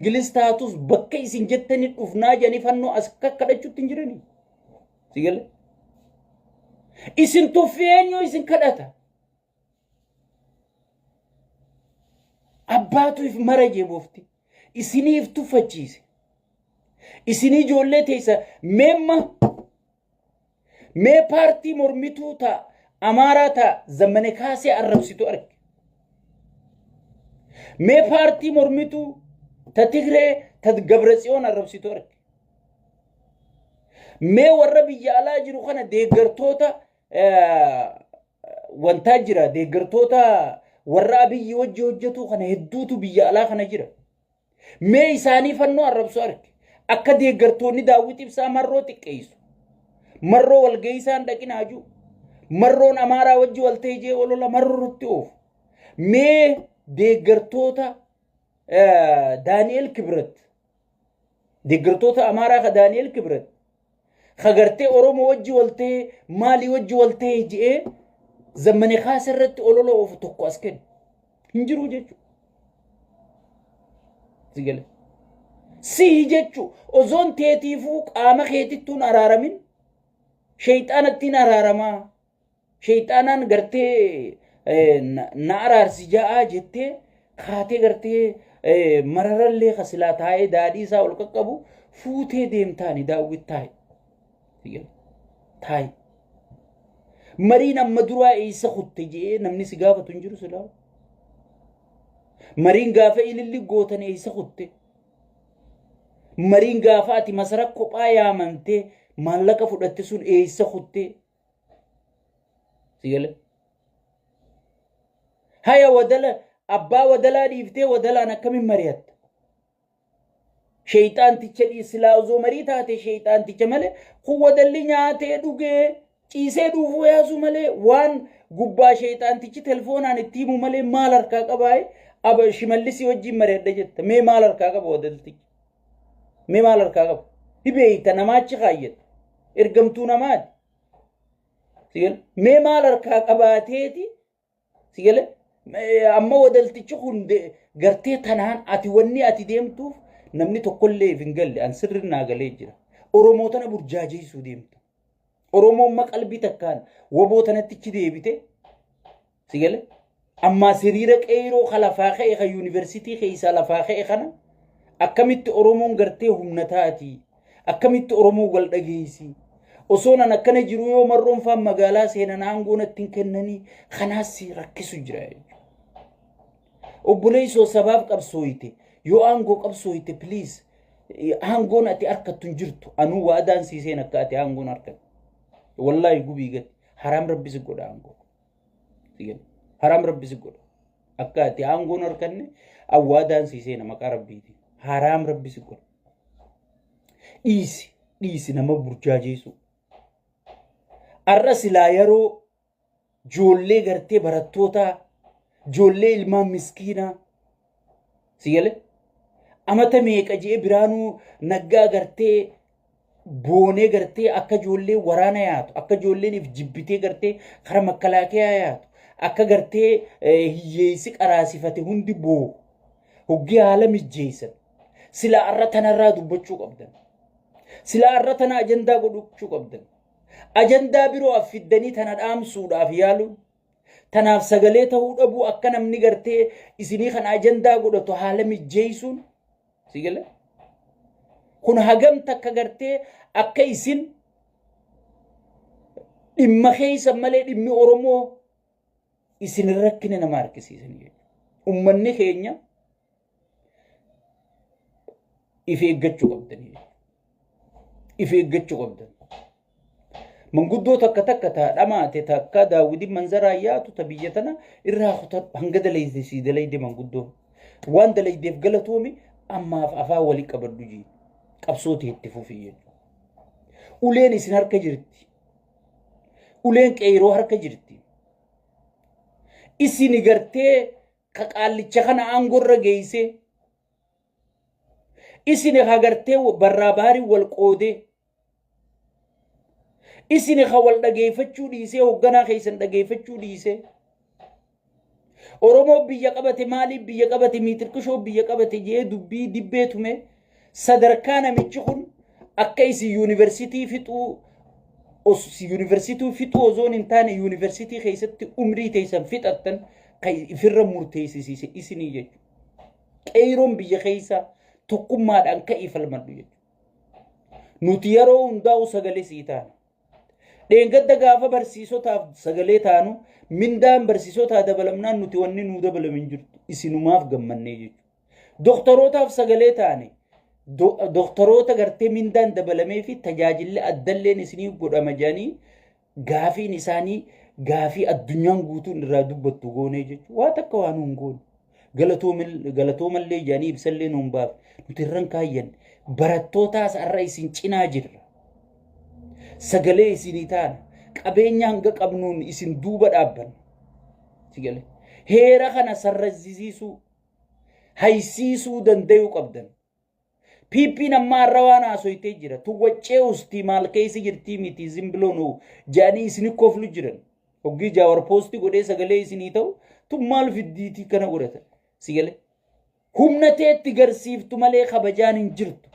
Gilistatus bakka isin jettani dhufnaa jani fannoo as kadhachuutti hin jirani. Sigale. Isin tuffeenyo isin kadhata. Abbaatuif mara jeebofti. Isiniif tuffachiise. Isinii ijoollee teessa mee paartii mormituu ta'a Amaaraa ta'a Zammane Kaasee arrabsitu arge. Mee paartii mormituu ta Tigree ta Gabratsiyoon arrabsitu arge. Mee warra biyya alaa jiru kana deeggartoota wantaa jira deeggartoota warra Abiyyi wajji hojjetu kana hedduutu biyya alaa kana jira. Mee isaanii fannoo arrabsu arge. Akka deeggartoonni Daawit Ibsaa marroo xiqqeessu. Marroo walgeessaan dhaqinaaju. Marroon Amaaraa wajji waltee jee olola marrotti oofu. Mee deeggartoota Daani'el Kibret. Deeggartoota Amaaraa ka Daani'el Kibret. Kagartee Oromoo wajji waltee Maalii wajji waltee jee Zammane Kaasee irratti olola oofu tokko as kennu. Hin jiru jechuudha. Sigale. Si jechu ozoon teetiifuu qaama keetittuun araaramin shayxaanattiin araaramaa shayxaanaan gartee na araarsi ja'aa jettee kaatee gartee mararallee kasilaa taa'ee daadhii isaa ol qaqqabu fuutee deemtaani Daawit taa'e mariin amma duraa eessa kutte jee namni si gaafatu hin jiru silaa mariin gaafa ililli gootan eessa kutte mariin gaafa ati masara kophaa yaamantee maallaqa fudhatte sun eessa kutte sigale haya wadala abbaa wadalaa dhiiftee wadalaan akkamiin mari'atta shayxaanticha dhiisilaa osoo marii taate shayxaanticha malee kun wadalli nyaatee dhugee ciisee dhuufuu yaasu malee waan gubbaa shayxaantichi telefoonaan itti himu malee maal harkaa qabaaye aba shimallisii wajjin mari'adha jetta mee maal harkaa qaba wadaltichi mee maal harkaa qaba hibeeyta namaachi kaayyata ergamtuu namaati sigale mee maal harkaa qabaateeti sigale amma wadaltichi hunde gartee tanaan ati wanni ati deemtuuf namni tokkollee hin galle an sirri naa galee jira Oromoo tana burjaajeessuu deemta Oromoon maqalbii takkaan woboo tanattichi deebite sigale amma siriira qeeroo khalafaa ka'e ka yuunivarsiitii keessa lafaa ka'e kana akkamitti Oromoon gartee humna taati akkamitti Oromoo wal dhageessi osoon akkana jiru yoo marroon faan magaalaa seenan aangoon ittiin kennanii kanaas rakkisu jira obboleessoo sabaaf qabsooyte yoo aangoo qabsooyte please aangoon ati harkattu hin jirtu anuu waadaan siiseen akka ati aangoon harkattu wallahi gubii gati haram rabbisi godha aangoo haram rabbisi godha akka ati aangoon harkanne awwaadaan siiseen maqaa rabbiiti haram rabbisi godha dhiisi nama burjaajeessu arra silaa yeroo joollee gartee barattoota joollee ilmaan miskiina sigale amata meeqa jee biraanuu naggaa gartee boonee gartee akka joollee waraana yaatu akka joolleen if jibbitee gartee kara makkalaakee yaatu akka gartee hiyyeessi qaraasifate hundi boo hoggi haala mijjeessan silaa arra tanarraa dubbachuu qabdan silaa arra tana ajandaa godhachuu qabdan ajandaa biroo affiddanii tana dhaamsuudhaaf yaaluun tanaaf sagalee ta'uu dhabuu akka namni gartee isinii kana ajandaa godhatu haala mijjeessuun sigale kun hagam takka gartee akka isin dhimma keessa malee dhimmi Oromoo isin rakkine nama harkisiisan ummanni keenya if eeggachuu qabdanii if eeggachuu qabdan manguddoo takka takka ta dhamaate takka daawidin manzaraa yaatu ta biyya tana irraa kutan hanga dalayde si dalayde manguddoo waan dalaydeef galatoomi ammaaf afaa walii qabaddu jii qabsooti itti fufiyye uleen isin harka jirti uleen qeeroo harka jirti isin gartee ka qaallicha kana aangorra geeyse isin ka gartee barraabaari wal qoode isin ka wal dhageeffachuu dhiise hogganaa keessan dhageeffachuu dhiise Oromoo biyya qabate maaliif biyya qabate miitirqishoo biyya qabate jee dubbii dibbeetume sadarkaa namichi kun akka isi yuunivarsiitii fixuu osoon hin taane yuunivarsiitii keessatti umrii teessan fixattan kan ifirra murteessisiise isinii jechuudha. Qeeroon biyya keessaa tokkummaadhaan ka'ii falmadhu jechuudha. Nuti yeroo hundaa'u sagalee sii taana. Dheengadda gaafa barsiisotaaf sagalee taanu mindaan barsiisotaa dabalamnaan nuti wanni nuu dabalamin jirtu isinumaaf gammannee jechuudha. Doktorotaaf sagalee taane doktoroota gartee mindaan dabalamee fi tajaajilli addalleen isiniif godhama jedhanii gaafiin isaanii gaafii addunyaan guutuun irraa dubbattu goonee jechuudha. Waa takka waan hin goone. Galatoomallee jedhanii ibsallee nuun baaf. Nuti irraan kaayyan barattootaas har'a isin cinaa jirra. Sagalee isinii taana. Qabeenya hanga qabnuun isin duuba dhaabbanna. Sigale. Heera kana sarrazzisiisuu haysiisuu danda'uu qabdan. Piippiin amma har'a waan haasoytee jira. Tuwwaccee ustii maal keessa jirtii miti zimbiloonuu jedhanii isin koflu jiran. Hoggii Jawaar poostii godhee sagalee isinii ta'u tun maal fiddiitii kana godhatan. Sigale. Humna teetti garsiiftu malee kabajaan hin jirtu.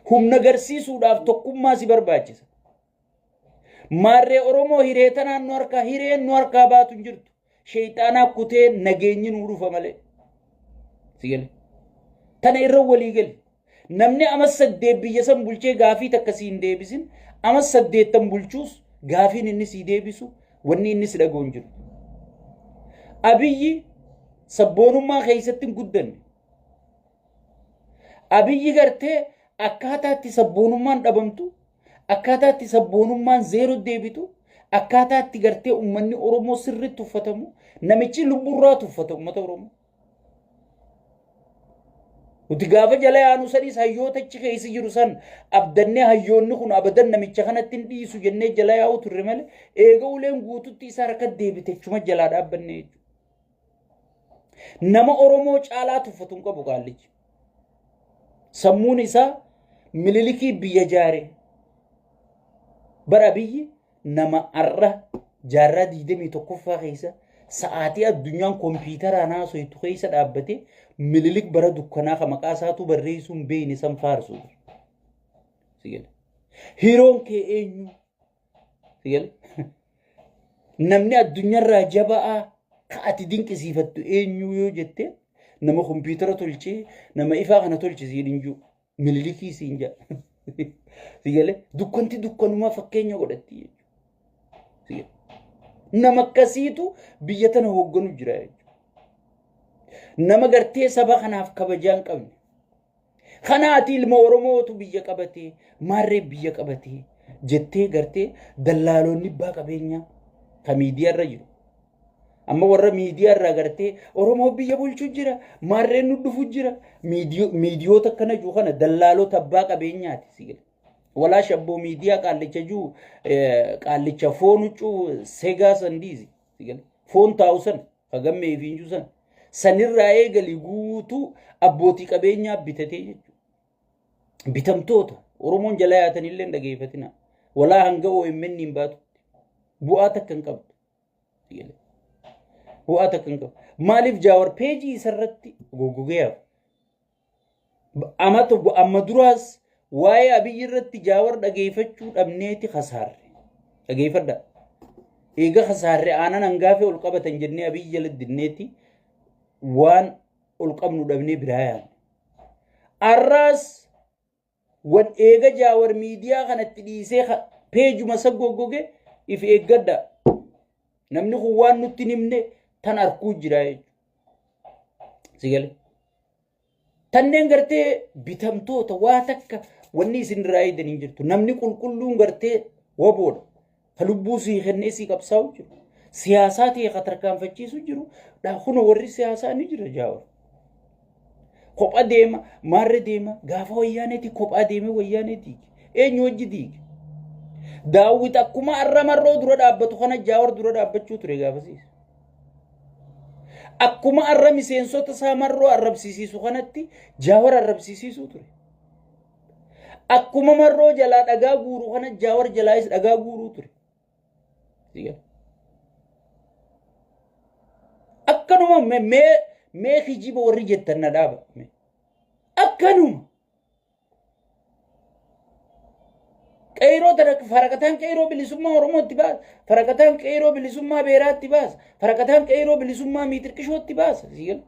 Humna garsiisuudhaaf tokkummaa si barbaachisa. Maarree Oromoo hiree tanaan nu harkaa hireen nu harkaa baatu hin jirtu. Sheexaanaa kutee nageenyi nuu dhufa malee. Sigale. Tana irra walii gali. Namni amas 8 biyya san bulchee gaafii takka si hin deebisin amas 8 bulchuus gaafiin inni si deebisu wanni inni si dhaga'u hin jiru. Abiyyi sabboonummaa keessatti hin guddanne. Abiyyi gartee akkaataatti sabboonummaan dhabamtu, akkaataatti sabboonummaan zeero deebitu, akkaataatti gartee uummanni Oromoo sirriitti uffatamu, namichi lubburraa tuffata uummata Oromoo. Uti gaafa jala yaanu sanis hayyoota achi keessa jiru san abdannee hayyoonni kun abadan namicha kanatti hin dhiisu jennee jala yaa'u turre malee eega uleen guututti isaa harka deebite chuma jalaa dhaabbanne jechuudha. Nama Oromoo caalaa tuffatu hin qabu qaallichi. Sammuun isaa mililikii biyya jaare. Bara biyyi nama arra jaarraa 21ffaa keessa sa'aatii addunyaan kompiitaraan haasoytu keessa dhaabbate mililik bara dukkanaa ka maqaa isaatu barreessuun beeyne san faarsu. Sigale. Hiroon kee eenyu? Sigale. Namni addunyaarraa jaba'aa ka ati dinqisiifattu eenyu yoo jette nama kompiitara tolchee nama ifaa kana tolchisiin injuu mililikii siin jaa. Sigale. Dukkanti dukkanumaa fakkeenya godhatti jechuudha. Sigale. Nama akkasiitu biyya tana hoogganu jira jechuudha. Nama gartee saba kanaaf kabajaan qabne. Kanaati ilma Oromootu biyya qabatee maarree biyya qabatee jettee gartee dallaalonni abbaa qabeenyaa ka miidiyaarra jiru. Amma warra miidiyaarraa gartee Oromoo biyya bulchuu jira maarreen nu dhufu jira miidiyoota akkana jiru kana dallaalota abbaa qabeenyaati sigale. Walaa shabboo miidiyaa qaallicha jiru qaallicha foon huccuu seegaa sandiisi sigale. Foon taa'u sana hagammee fi injuu sana. Sanirraa eegali guutuu abbootii qabeenyaa bitatee jechuudha. Bitamtoota Oromoon jala yaatanillee hin dhageeffatina. Walaa hanga OMN hin baatutti. Bu'aa takka hin qabdu. Bu'aa takka hin qabdu. Maaliif Jawaar peejii isarratti goggogeef? Amma duraas waa'ee Abiyyi irratti Jawaar dhageeffachuu dhabneeti khasaarre. Dhageeffadha. Eega khasaarre aanan hangaafe ol qabatan jennee Abiyyi jala dinneeti. Waan ol qabnu dhabnee biraa yaadne. Arraas wan eega Jawaar miidiyaa kanatti dhiisee peejuma isa goggoge if eeggadha. Namni kun waan nutti himne tan arkuu jira jechuudha. Sigale. Tanneen gartee bitamtoota waa takka wanni isin irraa eedan hin jirtu. Namni qulqulluun gartee waboodha. Ka lubbuu sii kennee sii qabsaa'u jiru. Siyaasaa ta'e ka tarkaanfachiisu jiru. Kun warri siyaasaa ni jira Jawaar. Kophaa deema, maarree deema, gaafa wayyaaneeti kophaa deeme wayyaaneeti. Eenyu hojii diige. Daawwit akkuma arramarroo dura dhaabbatu kana Jawaar dura dhaabbachuu ture gaafasiis. Akkuma arra miseensota saamarroo arrabsiisisu kanatti Jawaar arrabsiisisuu ture. Akkuma marroo jalaa dhagaa guuru kana Jawaar jalaayis dhagaa guuruu ture. akkanuma mee hijiba warri jettan na dhaaba akkanuma qeyroo faraqataan qeyroo bilisummaa oromootti baasa faraqataan qeyroo bilisummaa beeraatti baasa faraqataan qeyroo bilisummaa miitirqishootti baasa sigal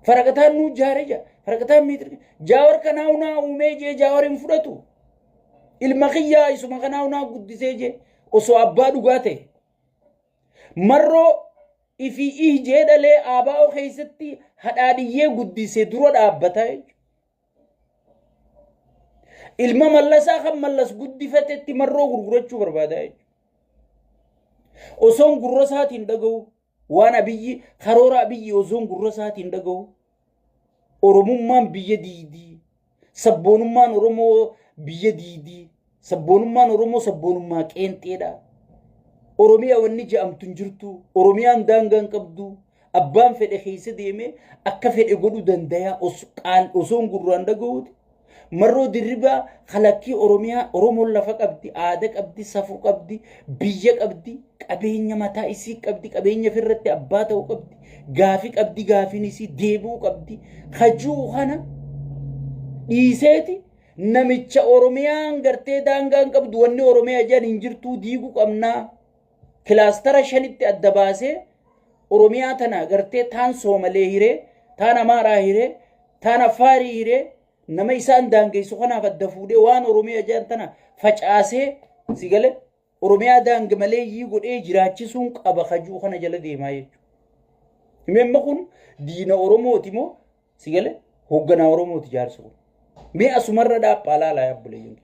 faraqataan nu jaareja faraqataan miitirqish jaawar kanaa unaa uumee jee jaawar hin fudhatu ilma kiyyaa isuma kanaa unaa guddisee jee osoo abbaa dhugaa ta'e marroo ifii ihjee dhalee aabaa'oo keessatti hadhaadhiyyee guddisee dura dhaabbataa jechuudha. ilma mallasaa kan mallas guddifatetti marroo gurgurachuu barbaadaa jechuudha. Osoon gurra isaatiin dhaga'u waan abiyyi karoora abiyyi osoon gurra isaatiin dhaga'u oromummaan biyya diidii sabboonummaan oromoo biyya diidii sabboonummaan oromoo sabboonummaa qeenxeedha. Oromiyaa wanni jedhamtu hin jirtu oromiyaan daangaan qabdu abbaan fedhe keessa deeme akka fedhe godhuu danda'a osoon gurraan dhaga'uuti. marroo dirribaa khalaqii oromiyaa oromoon lafa qabdi aadaa qabdi safuu qabdi biyya qabdi qabeenya mataa isii qabdi qabeenya firratti abbaa ta'uu qabdi gaafii qabdi gaafiin isii deebuu qabdi hajuu kana dhiiseeti namicha oromiyaan gartee daangaan qabdu wanni oromiyaa jedhan hin jirtuu diiguu qabnaa kilaastara shanitti adda baasee oromiyaa tana gartee taan soomalee hiree taan amaaraa hiree taan affaarii hiree nama isaan daangeysu kanaaf adda fuudhee waan oromiyaa jedhan tana facaasee sigale oromiyaa daanga malee yii godhee jiraachisuun qaba hajuu kana jala deemaa jechuudha. Himemma kun diina oromooti moo sigale hoogganaa oromooti jaarsu kun mee asumarra dhaaphaa laalaa yaabbuleeyyoon.